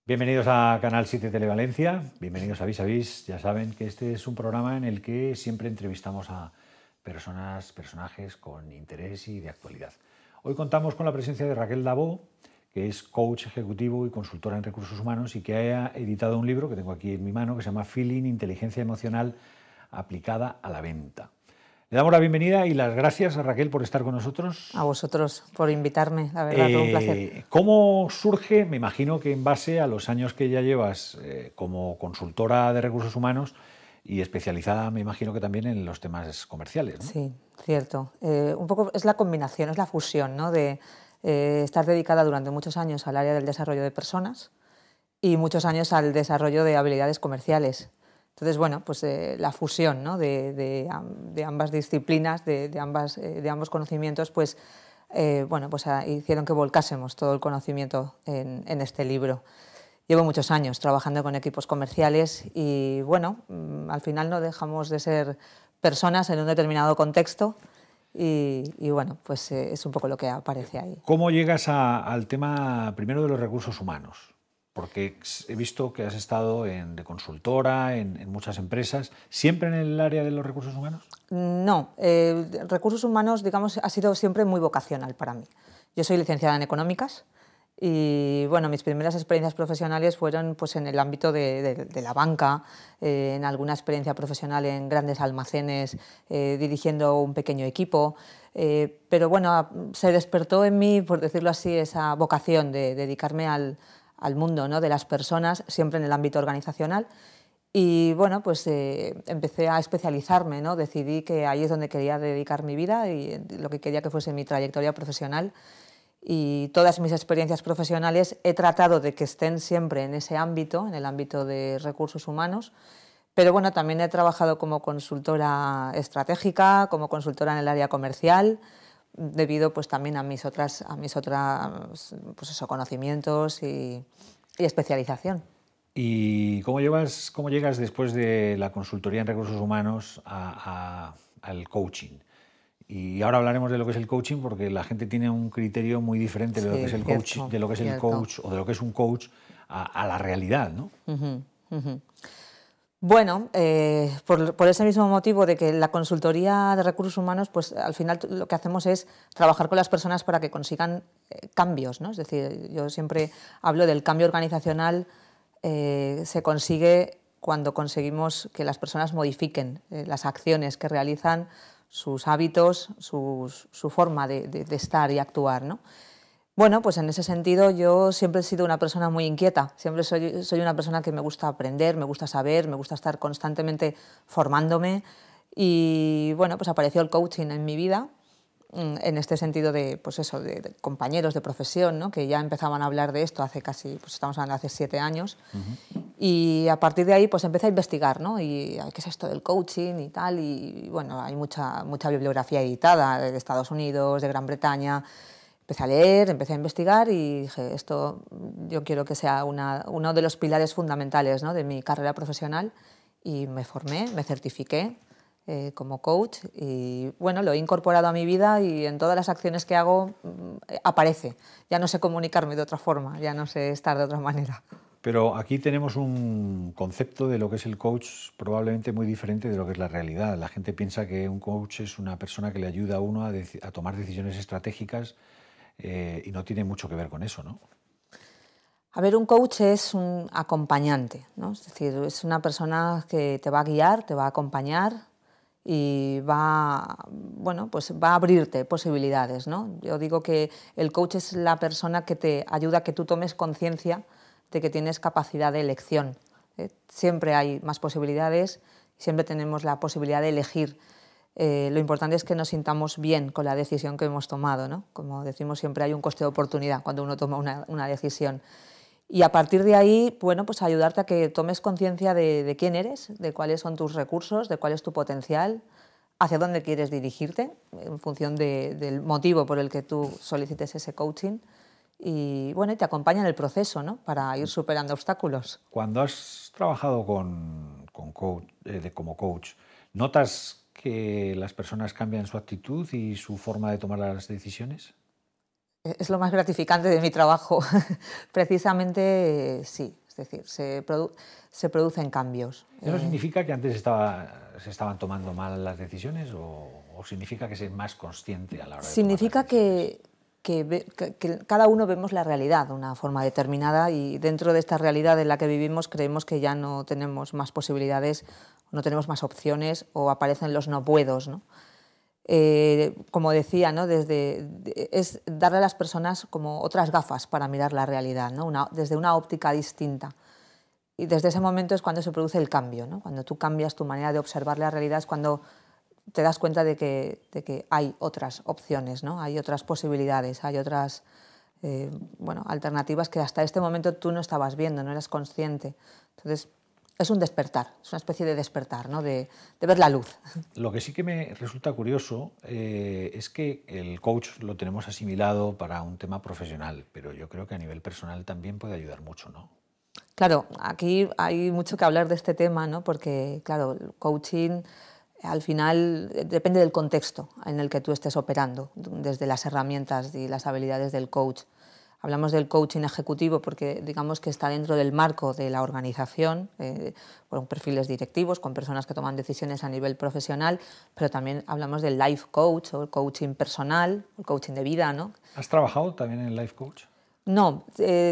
Bienvenidos a Canal 7 Televalencia, bienvenidos a Vis a Vis. Ya saben que este es un programa en el que siempre entrevistamos a personajes con interés y de actualidad. Hoy contamos con la presencia de Raquel Dabó, que es coach ejecutivo y consultora en recursos humanos y que ha editado un libro que tengo aquí en mi mano que se llama Feeling, Inteligencia Emocional aplicada a la venta. Le damos la bienvenida y las gracias a Raquel por estar con nosotros. A vosotros por invitarme, la verdad, todo un placer. ¿Cómo surge? Me imagino que en base a los años que ya llevas como consultora de recursos humanos y especializada, me imagino que también en los temas comerciales, ¿no? Sí, cierto. Un poco es la combinación, es la fusión, ¿no? De estar dedicada durante muchos años al área del desarrollo de personas y muchos años al desarrollo de habilidades comerciales. Entonces, bueno, pues la fusión, ¿no? de ambas disciplinas, de ambos conocimientos, pues, bueno, pues hicieron que volcásemos todo el conocimiento en este libro. Llevo muchos años trabajando con equipos comerciales y, bueno, al final no dejamos de ser personas en un determinado contexto y bueno, pues es un poco lo que aparece ahí. ¿Cómo llegas al tema primero de los recursos humanos? Porque he visto que has estado de consultora en muchas empresas. ¿Siempre en el área de los recursos humanos? No, recursos humanos, digamos, ha sido siempre muy vocacional para mí. Yo soy licenciada en Económicas y, bueno, mis primeras experiencias profesionales fueron pues, en el ámbito de la banca, en alguna experiencia profesional en grandes almacenes, dirigiendo un pequeño equipo. Pero, bueno, se despertó en mí, por decirlo así, esa vocación de dedicarme al mundo, ¿no?, de las personas, siempre en el ámbito organizacional. Y bueno, pues empecé a especializarme, ¿no? Decidí que ahí es donde quería dedicar mi vida y lo que quería que fuese mi trayectoria profesional. Y todas mis experiencias profesionales he tratado de que estén siempre en ese ámbito, en el ámbito de recursos humanos. Pero bueno, también he trabajado como consultora estratégica, como consultora en el área comercial, debido pues también a mis otras pues eso, conocimientos y especialización. ¿Y cómo llegas después de la consultoría en recursos humanos al coaching? Y ahora hablaremos de lo que es el coaching porque la gente tiene un criterio muy diferente de lo que es Sí, el coach, cierto, de lo que es el cierto. coach o de lo que es un coach a la realidad, ¿no? Ujú, ujú. Bueno, por ese mismo motivo de que la consultoría de recursos humanos, pues al final lo que hacemos es trabajar con las personas para que consigan cambios, ¿no? Es decir, yo siempre hablo del cambio organizacional, se consigue cuando conseguimos que las personas modifiquen las acciones que realizan, sus hábitos, su forma de estar y actuar, ¿no? Bueno, pues en ese sentido yo siempre he sido una persona muy inquieta, siempre soy una persona que me gusta aprender, me gusta saber, me gusta estar constantemente formándome y bueno, pues apareció el coaching en mi vida, en este sentido de, pues eso, de compañeros de profesión, ¿no?, que ya empezaban a hablar de esto hace casi, pues estamos hablando de hace 7 años. Y a partir de ahí pues empecé a investigar, ¿no? Y qué es esto del coaching y tal, y bueno, hay mucha bibliografía editada de Estados Unidos, de Gran Bretaña. Empecé a leer, empecé a investigar y dije, esto yo quiero que sea uno de los pilares fundamentales, ¿no?, de mi carrera profesional, y me formé, me certifiqué como coach y bueno, lo he incorporado a mi vida y en todas las acciones que hago aparece. Ya no sé comunicarme de otra forma, ya no sé estar de otra manera. Pero aquí tenemos un concepto de lo que es el coach probablemente muy diferente de lo que es la realidad. La gente piensa que un coach es una persona que le ayuda a uno a tomar decisiones estratégicas y no tiene mucho que ver con eso, ¿no? A ver, un coach es un acompañante, ¿no? Es decir, es una persona que te va a guiar, te va a acompañar y bueno, pues va a abrirte posibilidades, ¿no? Yo digo que el coach es la persona que te ayuda a que tú tomes conciencia de que tienes capacidad de elección. Siempre hay más posibilidades, siempre tenemos la posibilidad de elegir. Lo importante es que nos sintamos bien con la decisión que hemos tomado, ¿no? Como decimos siempre, hay un coste de oportunidad cuando uno toma una decisión. Y a partir de ahí, bueno, pues ayudarte a que tomes conciencia de quién eres, de cuáles son tus recursos, de cuál es tu potencial, hacia dónde quieres dirigirte, en función del motivo por el que tú solicites ese coaching. Y bueno, y te acompaña en el proceso, ¿no?, para ir superando obstáculos. Cuando has trabajado como coach, ¿notas que las personas cambian su actitud y su forma de tomar las decisiones? Es lo más gratificante de mi trabajo. Precisamente sí, es decir, se producen cambios. ¿Eso significa que antes se estaban tomando mal las decisiones o significa que se es más consciente a la hora de tomar Significa las decisiones? que cada uno vemos la realidad de una forma determinada y dentro de esta realidad en la que vivimos creemos que ya no tenemos más posibilidades, no tenemos más opciones o aparecen los no puedos, ¿no? Como decía, ¿no? Es darle a las personas como otras gafas para mirar la realidad, ¿no? Desde una óptica distinta. Y desde ese momento es cuando se produce el cambio, ¿no? Cuando tú cambias tu manera de observar la realidad es cuando te das cuenta de que hay otras opciones, ¿no? Hay otras posibilidades, hay otras bueno, alternativas que hasta este momento tú no estabas viendo, no eras consciente. Entonces, es un despertar, es una especie de despertar, ¿no? De ver la luz. Lo que sí que me resulta curioso es que el coach lo tenemos asimilado para un tema profesional, pero yo creo que a nivel personal también puede ayudar mucho, ¿no? Claro, aquí hay mucho que hablar de este tema, ¿no? Porque, claro, el coaching al final depende del contexto en el que tú estés operando, desde las herramientas y las habilidades del coach. Hablamos del coaching ejecutivo porque digamos que está dentro del marco de la organización, con perfiles directivos, con personas que toman decisiones a nivel profesional, pero también hablamos del life coach o el coaching personal, el coaching de vida, ¿no? ¿Has trabajado también en life coach? No,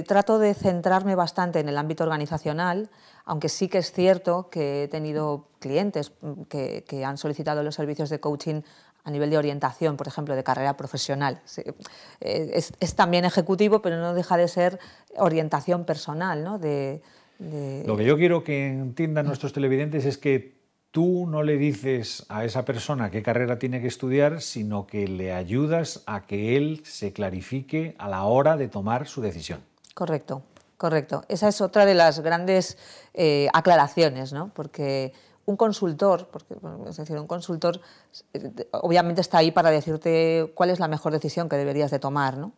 trato de centrarme bastante en el ámbito organizacional, aunque sí que es cierto que he tenido clientes que han solicitado los servicios de coaching a nivel de orientación, por ejemplo, de carrera profesional. Es también ejecutivo, pero no deja de ser orientación personal, ¿no? Lo que yo quiero que entiendan nuestros televidentes es que tú no le dices a esa persona qué carrera tiene que estudiar, sino que le ayudas a que él se clarifique a la hora de tomar su decisión. Correcto, correcto. Esa es otra de las grandes aclaraciones, ¿no? Porque un consultor, es decir, un consultor obviamente está ahí para decirte cuál es la mejor decisión que deberías de tomar, ¿no?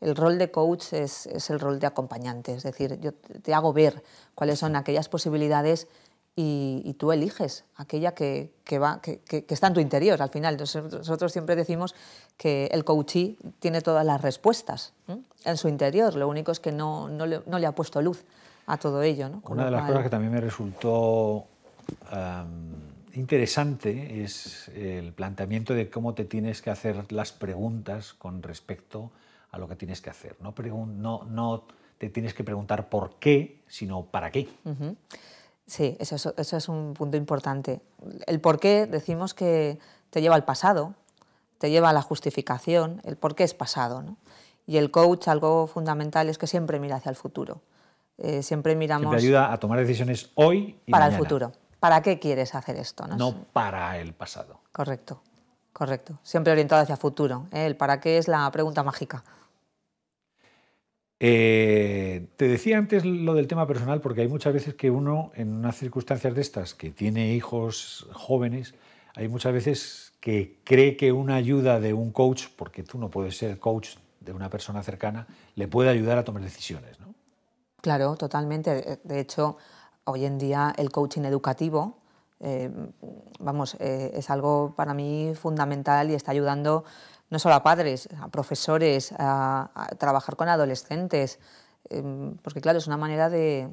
El rol de coach es el rol de acompañante, es decir, yo te hago ver cuáles son aquellas posibilidades y tú eliges aquella que está en tu interior al final. Nosotros siempre decimos que el coachee tiene todas las respuestas, ¿eh?, en su interior, lo único es que no le ha puesto luz a todo ello, ¿no? Una de las cosas que también me resultó interesante es el planteamiento de cómo te tienes que hacer las preguntas con respecto a lo que tienes que hacer. No te tienes que preguntar por qué, sino para qué. Uh-huh. Sí, eso es un punto importante. El por qué decimos que te lleva al pasado, te lleva a la justificación, el por qué es pasado, ¿no? Y el coach, algo fundamental es que siempre mira hacia el futuro. Siempre miramos... Siempre ayuda a tomar decisiones hoy y para mañana. El futuro. ¿Para qué quieres hacer esto? No para el pasado. Correcto, correcto. Siempre orientado hacia el futuro. El para qué es la pregunta mágica. Te decía antes lo del tema personal porque hay muchas veces que uno, en unas circunstancias de estas, que tiene hijos jóvenes, hay muchas veces que cree que una ayuda de un coach, porque tú no puedes ser coach de una persona cercana, le puede ayudar a tomar decisiones, ¿no? Claro, totalmente. De hecho, hoy en día el coaching educativo, es algo para mí fundamental y está ayudando no solo a padres, a profesores, a trabajar con adolescentes, porque claro, es una manera de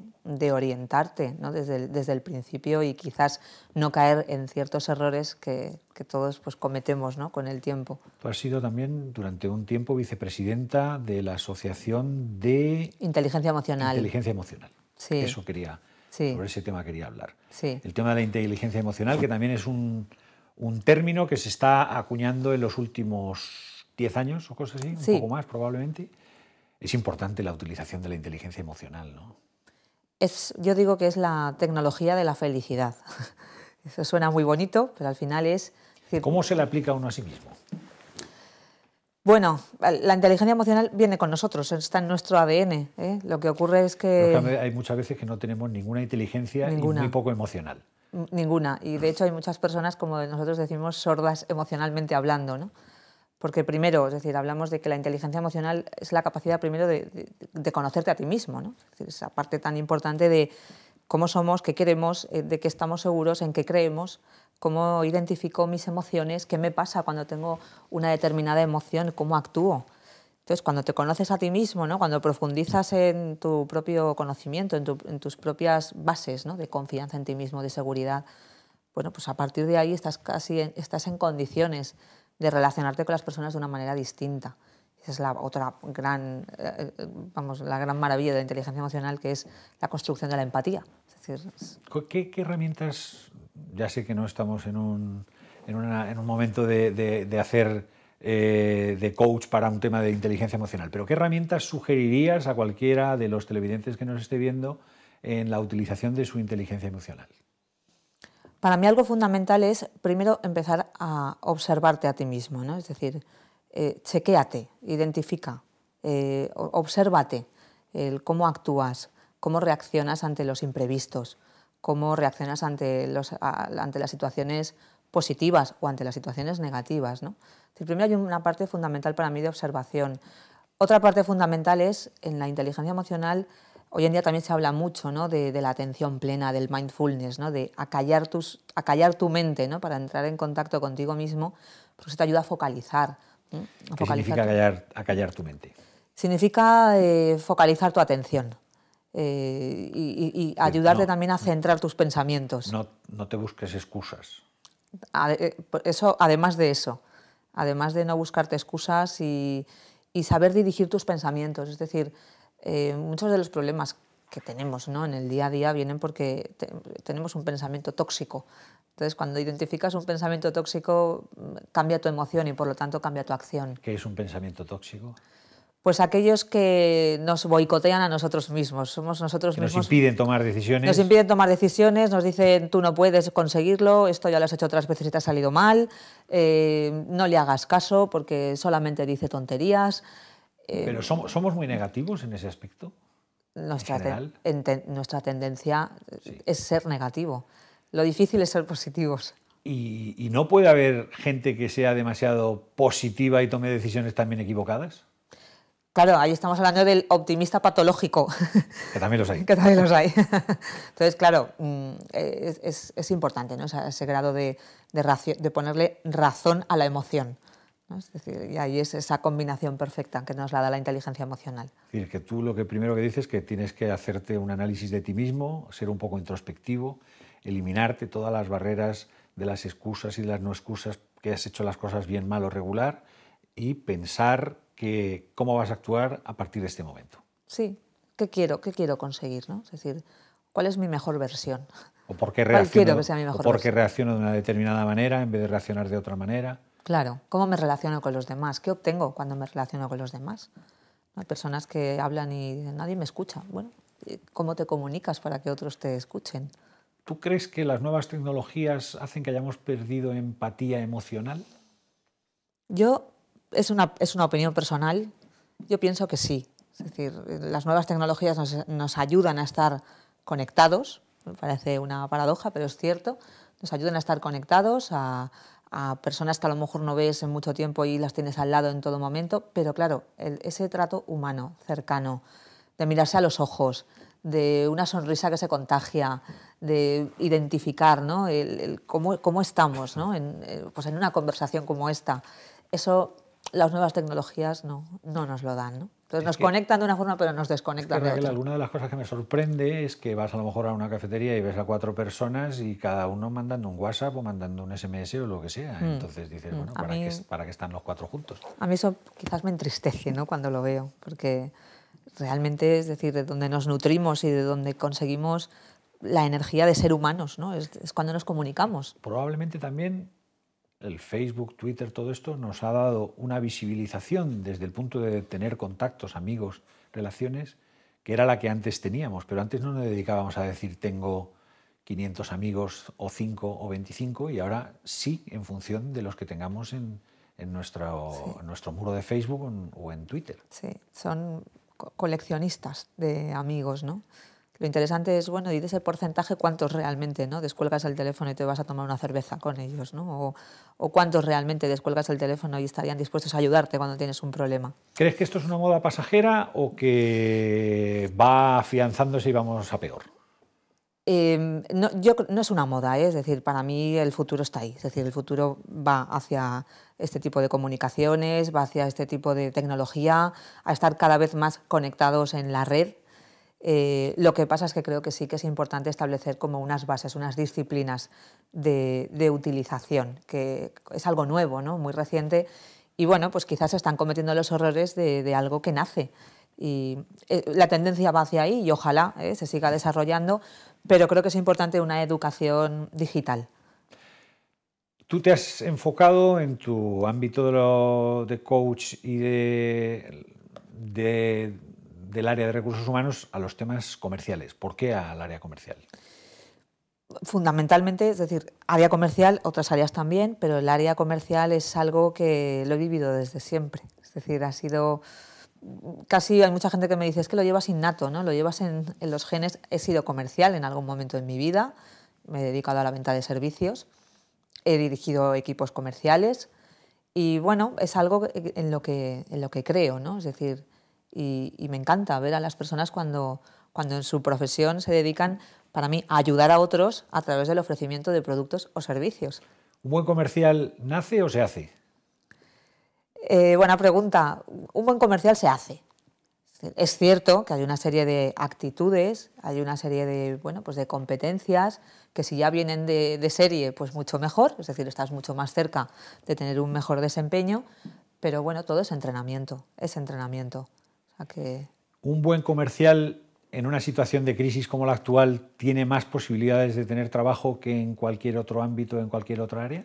orientarte, ¿no?, desde el principio y quizás no caer en ciertos errores que todos pues, cometemos, ¿no?, con el tiempo. Tú has sido también durante un tiempo vicepresidenta de la Asociación de Inteligencia Emocional. Inteligencia Emocional. Sí. Eso quería, sí. Sobre ese tema quería hablar. Sí. El tema de la inteligencia emocional, que también es un término que se está acuñando en los últimos 10 años o cosas así, sí. Un poco más probablemente. Es importante la utilización de la inteligencia emocional, ¿no? Yo digo que es la tecnología de la felicidad. Eso suena muy bonito, pero al final es... ¿Cómo se le aplica a uno a sí mismo? Bueno, la inteligencia emocional viene con nosotros, está en nuestro ADN, ¿eh? Lo que ocurre es que... Pero hay muchas veces que no tenemos ninguna inteligencia y muy poco emocional. Ninguna. Y de hecho hay muchas personas, como nosotros decimos, sordas emocionalmente hablando, ¿no? Porque primero, es decir, hablamos de que la inteligencia emocional es la capacidad primero de conocerte a ti mismo, ¿no? Es decir, esa parte tan importante de cómo somos, qué queremos, de qué estamos seguros, en qué creemos, cómo identifico mis emociones, qué me pasa cuando tengo una determinada emoción, cómo actúo. Entonces, cuando te conoces a ti mismo, ¿no? Cuando profundizas en tu propio conocimiento, en tus propias bases, ¿no? De confianza en ti mismo, de seguridad, bueno, pues a partir de ahí estás en condiciones de relacionarte con las personas de una manera distinta. Esa es la otra gran, la gran maravilla de la inteligencia emocional, que es la construcción de la empatía. Es decir, ¿Qué herramientas, ya sé que no estamos en un momento de hacer de coach para un tema de inteligencia emocional, pero qué herramientas sugerirías a cualquiera de los televidentes que nos esté viendo en la utilización de su inteligencia emocional? Para mí algo fundamental es, primero, empezar a observarte a ti mismo, ¿no? Es decir, chequéate, identifica, obsérvate, cómo actúas, cómo reaccionas ante los imprevistos, cómo reaccionas ante las situaciones positivas o ante las situaciones negativas, ¿no? Es decir, primero hay una parte fundamental para mí de observación. Otra parte fundamental es, en la inteligencia emocional, hoy en día también se habla mucho, ¿no? de la atención plena, del mindfulness, ¿no? De acallar tu mente, ¿no? Para entrar en contacto contigo mismo, porque eso te ayuda a focalizar. ¿Qué significa acallar tu mente? Significa focalizar tu atención y ayudarte también a centrar tus pensamientos. No te busques excusas. Eso, además de no buscarte excusas y saber dirigir tus pensamientos. Es decir, muchos de los problemas que tenemos, ¿no? En el día a día vienen porque tenemos un pensamiento tóxico. Entonces, cuando identificas un pensamiento tóxico, cambia tu emoción y, por lo tanto, cambia tu acción. ¿Qué es un pensamiento tóxico? Pues aquellos que nos boicotean a nosotros mismos. Somos nosotros mismos. Nos impiden tomar decisiones. Nos impiden tomar decisiones, nos dicen, tú no puedes conseguirlo, esto ya lo has hecho otras veces y te ha salido mal, no le hagas caso porque solamente dice tonterías. Pero somos muy negativos en ese aspecto. Nuestra tendencia es ser negativo. Lo difícil es ser positivos. ¿Y no puede haber gente que sea demasiado positiva y tome decisiones también equivocadas? Claro, ahí estamos hablando del optimista patológico. Que también los hay. Que también los hay. Entonces, claro, es importante, ¿no? Ese grado de ponerle razón a la emoción, ¿no? Es decir, y ahí es esa combinación perfecta que nos la da la inteligencia emocional. Es decir, que tú lo que primero que dices es que tienes que hacerte un análisis de ti mismo, ser un poco introspectivo, eliminarte todas las barreras de las excusas y de las no excusas, que has hecho las cosas bien, mal o regular, y pensar cómo vas a actuar a partir de este momento. Sí, ¿qué quiero conseguir, ¿no? Es decir, ¿cuál es mi mejor versión? ¿O por qué reacciono de una determinada manera en vez de reaccionar de otra manera? Claro, ¿cómo me relaciono con los demás? ¿Qué obtengo cuando me relaciono con los demás? Hay personas que hablan y dicen, nadie me escucha. Bueno, ¿cómo te comunicas para que otros te escuchen? ¿Tú crees que las nuevas tecnologías hacen que hayamos perdido empatía emocional? Es una opinión personal, yo pienso que sí. Es decir, las nuevas tecnologías nos ayudan a estar conectados, me parece una paradoja, pero es cierto, nos ayudan a estar conectados a personas que a lo mejor no ves en mucho tiempo y las tienes al lado en todo momento, pero claro, ese trato humano, cercano, de mirarse a los ojos, de una sonrisa que se contagia, de identificar, ¿no? cómo estamos, ¿no? Pues en una conversación como esta, eso las nuevas tecnologías no nos lo dan, ¿no? Entonces nos conectan de una forma, pero nos desconectan de otra. Alguna de las cosas que me sorprende es que vas a lo mejor a una cafetería y ves a 4 personas y cada uno mandando un WhatsApp o mandando un SMS o lo que sea. Entonces dices, bueno, ¿para qué están los 4 juntos? A mí eso quizás me entristece, ¿no? Cuando lo veo, porque realmente, es decir, de donde nos nutrimos y de donde conseguimos la energía de ser humanos, ¿no? Es cuando nos comunicamos. Probablemente también el Facebook, Twitter, todo esto nos ha dado una visibilización desde el punto de tener contactos, amigos, relaciones, que era la que antes teníamos, pero antes no nos dedicábamos a decir tengo 500 amigos o 5 o 25 y ahora sí, en función de los que tengamos en nuestro muro de Facebook o en Twitter. Sí, son coleccionistas de amigos, ¿no? Lo interesante es, bueno, y de ese porcentaje, ¿cuántos realmente, ¿no? Descuelgas el teléfono y te vas a tomar una cerveza con ellos, ¿no? O cuántos realmente descuelgas el teléfono y estarían dispuestos a ayudarte cuando tienes un problema. ¿Crees que esto es una moda pasajera o que va afianzándose y vamos a peor? No es una moda, ¿eh? Es decir, para mí el futuro está ahí. Es decir, el futuro va hacia este tipo de comunicaciones, va hacia este tipo de tecnología, a estar cada vez más conectados en la red. Lo que pasa es que creo que sí que es importante establecer como unas bases, unas disciplinas de utilización, que es algo nuevo, ¿no? Muy reciente, y bueno, pues quizás se están cometiendo los errores de algo que nace. Y la tendencia va hacia ahí y ojalá se siga desarrollando, pero creo que es importante una educación digital. Tú te has enfocado en tu ámbito de coach y del área de recursos humanos a los temas comerciales. ¿Por qué al área comercial? Fundamentalmente, es decir, área comercial, otras áreas también, pero el área comercial es algo que lo he vivido desde siempre. Es decir, ha sido casi, hay mucha gente que me dice, es que lo llevas innato, ¿no? Lo llevas en los genes. He sido comercial en algún momento en mi vida, me he dedicado a la venta de servicios, he dirigido equipos comerciales y bueno, es algo en lo que creo, ¿no? Es decir, y me encanta ver a las personas cuando en su profesión se dedican, para mí, a ayudar a otros a través del ofrecimiento de productos o servicios. ¿Un buen comercial nace o se hace? Buena pregunta. Un buen comercial se hace. Es cierto que hay una serie de actitudes, hay una serie de, bueno, pues de competencias que si ya vienen de serie, pues mucho mejor, es decir, estás mucho más cerca de tener un mejor desempeño, pero bueno, todo es entrenamiento, es entrenamiento. O sea que... ¿Un buen comercial en una situación de crisis como la actual tiene más posibilidades de tener trabajo que en cualquier otro ámbito, en cualquier otra área?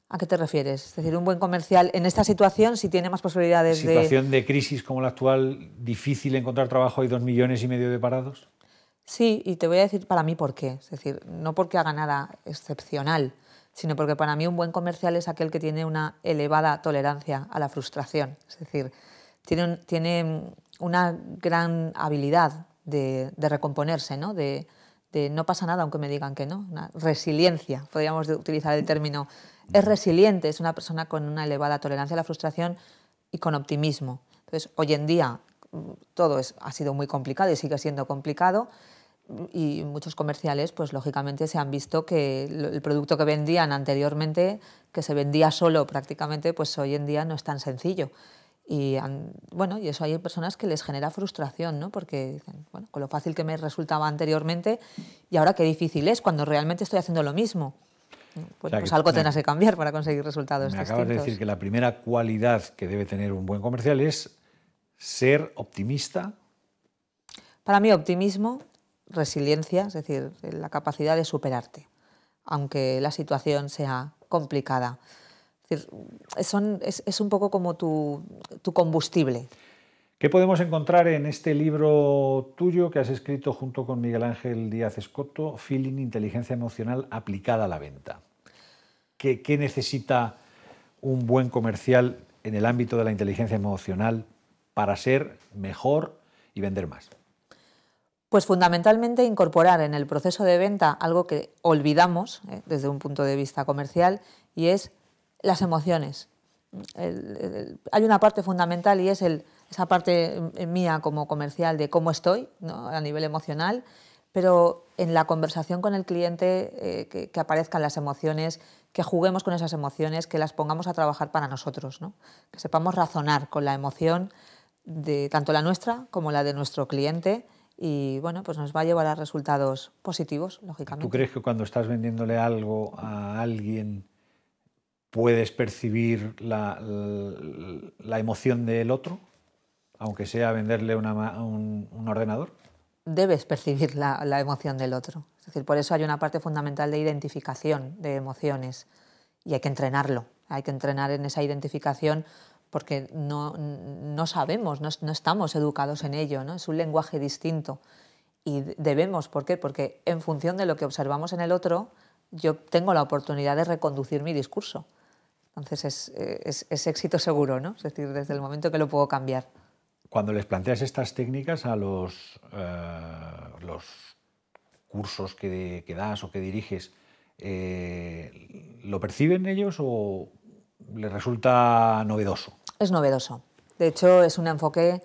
¿A qué te refieres? Es decir, un buen comercial en esta situación sí tiene más posibilidades de... ¿Situación de crisis como la actual, difícil encontrar trabajo, hay 2,5 millones de parados? Sí, y te voy a decir para mí por qué. Es decir, no porque haga nada excepcional, sino porque para mí un buen comercial es aquel que tiene una elevada tolerancia a la frustración. Es decir, tiene una gran habilidad de recomponerse, ¿no? De no pasa nada aunque me digan que no. Una resiliencia, podríamos utilizar el término. Es resiliente, es una persona con una elevada tolerancia a la frustración y con optimismo. Entonces, hoy en día todo ha sido muy complicado y sigue siendo complicado, y muchos comerciales, pues lógicamente se han visto que el producto que vendían anteriormente, que se vendía solo prácticamente, pues hoy en día no es tan sencillo. Y bueno, y eso hay personas que les genera frustración, ¿no? Porque dicen, bueno, con lo fácil que me resultaba anteriormente y ahora qué difícil es cuando realmente estoy haciendo lo mismo. Pues, o sea, pues algo tendrás que cambiar para conseguir resultados distintos. Me acabas de decir que la primera cualidad que debe tener un buen comercial es ser optimista. Para mí, optimismo, resiliencia, es decir, la capacidad de superarte, aunque la situación sea complicada. Es decir, es un poco como tu combustible. ¿Qué podemos encontrar en este libro tuyo que has escrito junto con Miguel Ángel Díaz Escoto, Feeling, Inteligencia Emocional aplicada a la venta? ¿Qué necesita un buen comercial en el ámbito de la inteligencia emocional para ser mejor y vender más? Pues fundamentalmente incorporar en el proceso de venta algo que olvidamos desde un punto de vista comercial, y es las emociones. Hay una parte fundamental y es esa parte mía como comercial de cómo estoy, ¿no? A nivel emocional, pero en la conversación con el cliente que aparezcan las emociones, que juguemos con esas emociones, que las pongamos a trabajar para nosotros, ¿no? Que sepamos razonar con la emoción de tanto la nuestra como la de nuestro cliente, y bueno, pues nos va a llevar a resultados positivos, lógicamente. ¿Tú crees que cuando estás vendiéndole algo a alguien puedes percibir la emoción del otro, aunque sea venderle un ordenador? Debes percibir la emoción del otro. Es decir, por eso hay una parte fundamental de identificación de emociones y hay que entrenarlo. Hay que entrenar en esa identificación porque no sabemos, no estamos educados en ello, ¿no? Es un lenguaje distinto y debemos. ¿Por qué? Porque en función de lo que observamos en el otro, yo tengo la oportunidad de reconducir mi discurso. Entonces es éxito seguro, ¿no? Es decir, desde el momento que lo puedo cambiar. Cuando les planteas estas técnicas a los cursos que das o que diriges, ¿lo perciben ellos o les resulta novedoso? Es novedoso. De hecho, es un enfoque.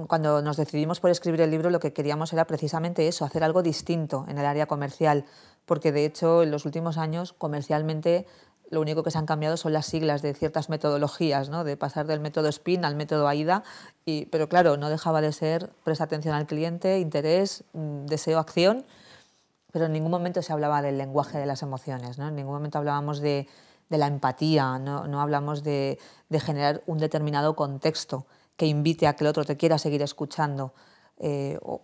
Cuando nos decidimos por escribir el libro, lo que queríamos era precisamente eso, hacer algo distinto en el área comercial, porque de hecho en los últimos años comercialmente lo único que se han cambiado son las siglas de ciertas metodologías, ¿no? De pasar del método SPIN al método AIDA, pero claro, no dejaba de ser presta atención al cliente, interés, deseo, acción, pero en ningún momento se hablaba del lenguaje de las emociones, ¿no? En ningún momento hablábamos de la empatía, no hablamos de generar un determinado contexto que invite a que el otro te quiera seguir escuchando,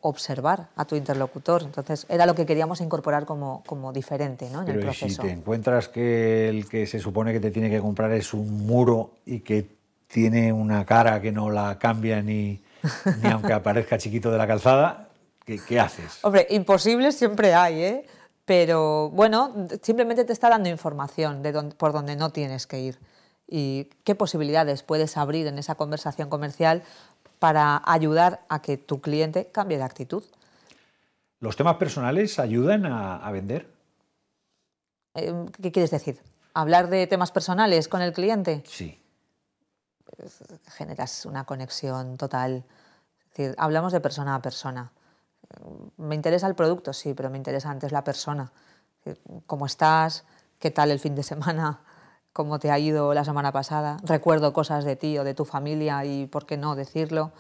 observar a tu interlocutor. Entonces, era lo que queríamos incorporar como diferente, ¿no? En el proceso. Pero si te encuentras que el que se supone que te tiene que comprar es un muro y que tiene una cara que no la cambia ni aunque aparezca chiquito de la calzada, ¿qué haces? Hombre, imposibles siempre hay, ¿eh? Pero, bueno, simplemente te está dando información por donde no tienes que ir y qué posibilidades puedes abrir en esa conversación comercial para ayudar a que tu cliente cambie de actitud. ¿Los temas personales ayudan a vender? ¿Qué quieres decir? ¿Hablar de temas personales con el cliente? Sí. Generas una conexión total. Es decir, hablamos de persona a persona. ¿Me interesa el producto? Sí, pero me interesa antes la persona. ¿Cómo estás? ¿Qué tal el fin de semana? ¿Cómo te ha ido la semana pasada? Recuerdo cosas de ti o de tu familia y por qué no decirlo.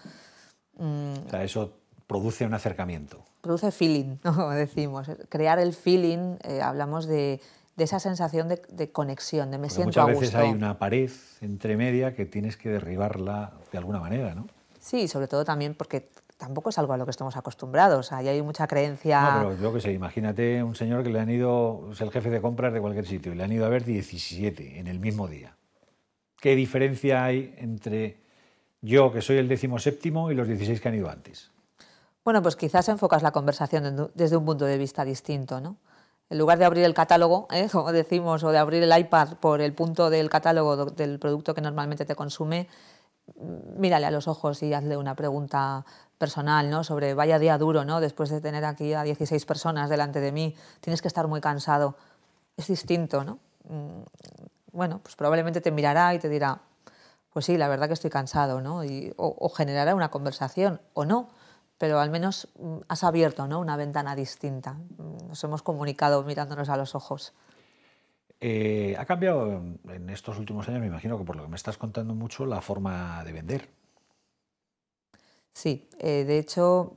O sea, eso produce un acercamiento. Produce feeling, ¿no? Decimos. Crear el feeling, hablamos de esa sensación de conexión, de me siento a gusto. Muchas veces hay una pared entre media que tienes que derribarla de alguna manera, ¿no? Sí, sobre todo también porque tampoco es algo a lo que estemos acostumbrados. Ahí hay mucha creencia. No, pero yo qué sé, imagínate un señor que le han ido, es el jefe de compras de cualquier sitio, y le han ido a ver 17 en el mismo día. ¿Qué diferencia hay entre yo, que soy el 17º, y los 16 que han ido antes? Bueno, pues quizás enfocas la conversación desde un punto de vista distinto, ¿no? En lugar de abrir el catálogo, como decimos, o de abrir el iPad por el punto del catálogo del producto que normalmente te consume, mírale a los ojos y hazle una pregunta personal, ¿no? Sobre vaya día duro, ¿no? Después de tener aquí a 16 personas delante de mí, tienes que estar muy cansado. Es distinto, ¿no? Bueno, pues probablemente te mirará y te dirá, pues sí, la verdad que estoy cansado, ¿no? O generará una conversación o no, pero al menos has abierto, ¿no? Una ventana distinta. Nos hemos comunicado mirándonos a los ojos. Ha cambiado en estos últimos años, me imagino que por lo que me estás contando mucho, la forma de vender. Sí, de hecho,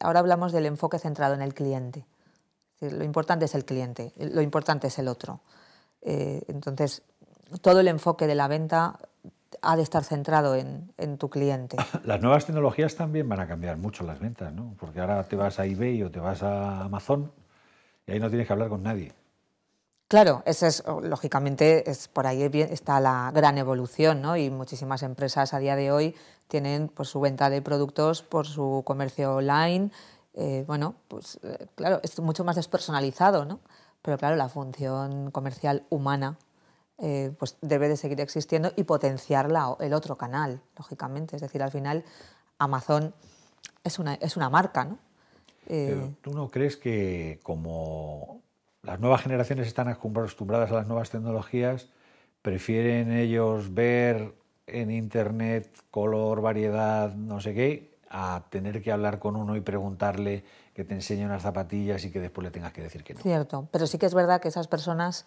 ahora hablamos del enfoque centrado en el cliente. Es decir, lo importante es el cliente, lo importante es el otro. Entonces, todo el enfoque de la venta ha de estar centrado en tu cliente. Las nuevas tecnologías también van a cambiar mucho las ventas, ¿no? Porque ahora te vas a eBay o te vas a Amazon y ahí no tienes que hablar con nadie. Claro, lógicamente, por ahí está la gran evolución, ¿no? Y muchísimas empresas a día de hoy tienen pues, su venta de productos por su comercio online. Claro, es mucho más despersonalizado, ¿no? Pero claro, la función comercial humana pues debe de seguir existiendo y potenciar el otro canal, lógicamente. Es decir, al final Amazon es una marca, ¿no? Pero ¿tú no crees que como las nuevas generaciones están acostumbradas a las nuevas tecnologías, prefieren ellos ver en internet color, variedad, no sé qué, a tener que hablar con uno y preguntarle que te enseñe unas zapatillas y que después le tengas que decir que no? Cierto, pero sí que es verdad que esas personas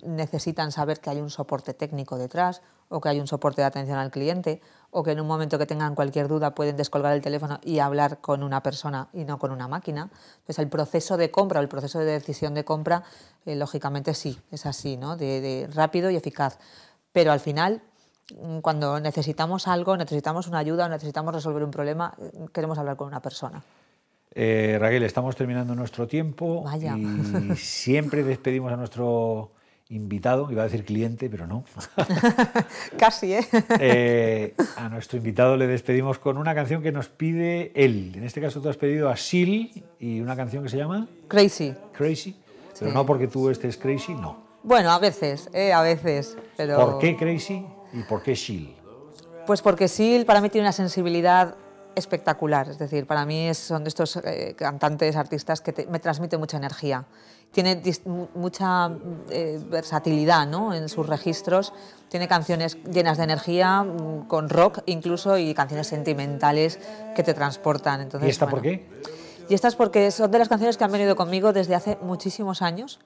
necesitan saber que hay un soporte técnico detrás o que hay un soporte de atención al cliente o que en un momento que tengan cualquier duda pueden descolgar el teléfono y hablar con una persona y no con una máquina. Entonces el proceso de compra o el proceso de decisión de compra, lógicamente sí, es así, ¿no? de rápido y eficaz. Pero al final, cuando necesitamos algo, necesitamos una ayuda o necesitamos resolver un problema, queremos hablar con una persona. Raquel, estamos terminando nuestro tiempo. Vaya. Y siempre despedimos a nuestro invitado, iba a decir cliente, pero no. Casi, ¿eh? A nuestro invitado le despedimos con una canción que nos pide él. En este caso tú has pedido a Seal y una canción que se llama Crazy. Crazy, pero sí. No porque tú estés crazy, no. Bueno, a veces, pero... ¿Por qué Crazy y por qué Seal? Pues porque Seal para mí tiene una sensibilidad espectacular, es decir, para mí son de estos cantantes, artistas que me transmiten mucha energía. Tiene mucha versatilidad, ¿no? En sus registros, tiene canciones llenas de energía, con rock incluso, y canciones sentimentales que te transportan. Entonces, ¿Y esta por qué? Y estas porque son de las canciones que han venido conmigo desde hace muchísimos años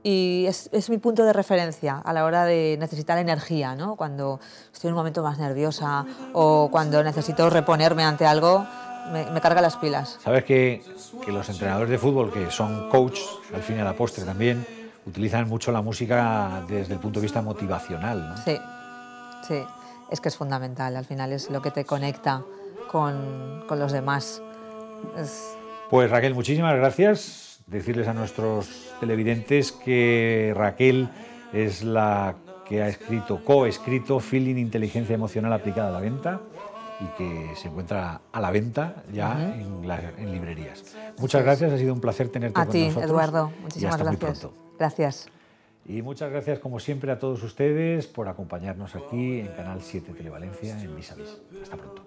y es mi punto de referencia a la hora de necesitar energía, ¿no? Cuando estoy en un momento más nerviosa o cuando necesito reponerme ante algo, me carga las pilas. Sabes que los entrenadores de fútbol, que son coach, al fin y a la postre también, utilizan mucho la música desde el punto de vista motivacional, ¿no? Sí, sí, es que es fundamental, al final es lo que te conecta con los demás. Pues Raquel, muchísimas gracias. Decirles a nuestros televidentes que Raquel es la que ha coescrito Feeling Inteligencia Emocional aplicada a la venta y que se encuentra a la venta ya en librerías. Muchas gracias, ha sido un placer tenerte con nosotros. A ti, Eduardo, muchísimas gracias. Muy pronto. Gracias. Y muchas gracias, como siempre, a todos ustedes por acompañarnos aquí en Canal 7 Televalencia en Vis a Vis. Hasta pronto.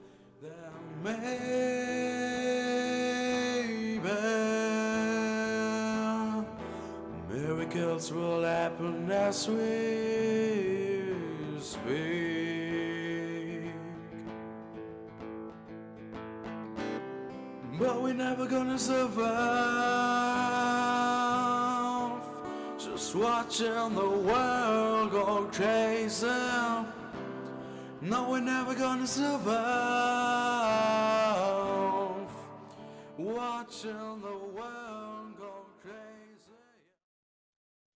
Miracles will happen as we speak, but we're never gonna survive, just watching the world go crazy. No, we're never gonna survive, watching the